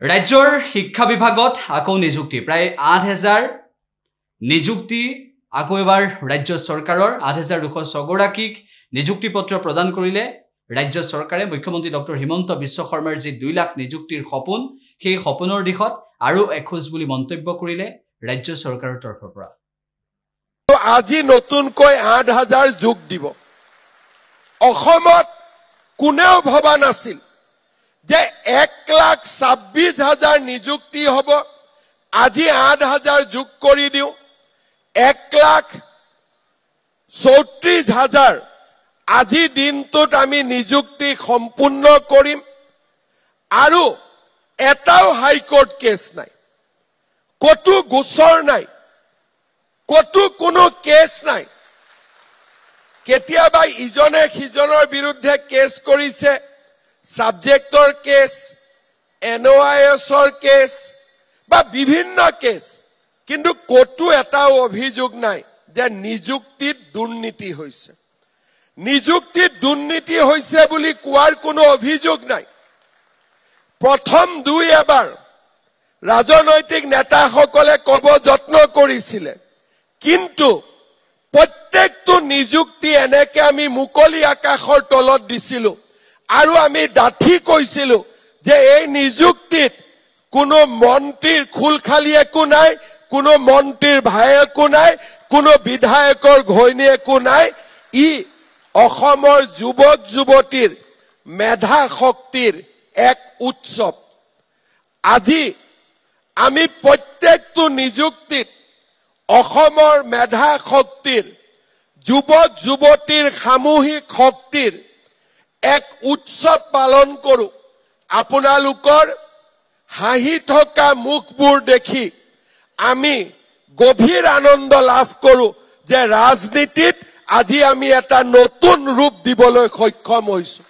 ৰাজ্যৰ শিক্ষা বিভাগত আকৌ নিযুক্তি প্ৰায় ৮,০০০ নিযুক্তি আকৌ এবাৰ ৰাজ্য চৰকাৰৰ ৮,২০৬ গৰাকীক নিযুক্তি পত্ৰ প্ৰদান কৰিলে ৰাজ্য চৰকাৰে মুখ্যমন্ত্ৰী ডক্টৰ হিমন্ত বিশ্ব শৰ্মাৰ যি ২ লাখ নিযুক্তিৰ সপোন সেই সপোনৰ দিশত আৰু এখোজ বুলি মন্তব্য কৰিলে ৰাজ্য চৰকাৰৰ তৰফৰ পৰা আজি নতুনকৈ ৮,০০০ যোগ দিব অসমত কোনেও ভবা নাছিল যে ১,২৬,০০০ নিযুক্তি হ'ব আজি ৮,০০০ যোগ কৰি দিও ১,৩৪,০০০ আজি দিনটোত আমি নিযুক্তি সম্পূৰ্ণ কৰিম আৰু এটাও হাইকোৰ্ট কেছ নাই কতো গোচৰ নাই কতো কোনো কেছ নাই কেতিয়াবা ইজনে সিজনৰ বিৰুদ্ধে কেছ কৰিছে সাবজেক্টৰ কেছ এনওআইএছৰ কেছ বা বিভিন্ন কেছ কিন্তু কতো এটাও অভিযোগ নাই যে নিযুক্তিত দুৰ্নীতি হৈছে নিযুক্তিত দুৰ্নীতি হৈছে বুলি কোৱাৰ কোনো অভিযোগ নাই প্ৰথম দুই এবাৰ ৰাজনৈতিক নেতাসকলে কব যত্ন কৰিছিল কিন্তু প্ৰত্যেকটো নিযুক্তি এনেকে আমি মুকলি আকাশৰ তলত দিছিল আৰু আমি ডাঠি কৈছিল যে এই নিযুক্তিত কোনো মন্ত্ৰীৰ খুলখালি একো নাই কোনো মন্ত্ৰীৰ ভায়েকো নাই কোনো বিধায়কৰ ঘৈণী একো নাই ই অসমৰ যুৱক যুৱতীৰ মেধা শক্তিৰ এক উৎসৱ আজি আমি প্ৰত্যেকটো নিযুক্তিত অসমৰ মেধা শক্তিৰ যুৱক যুৱতীৰ সামূহিক শক্তিৰ এক উৎসৱ পালন কৰো আপোনালোকৰ হাঁহি থকা মুখবোৰ দেখি আমি গভীৰ আনন্দ লাভ কৰো যে ৰাজনীতিত আজি আমি এটা নতুন ৰূপ দিবলৈ সক্ষম হৈছো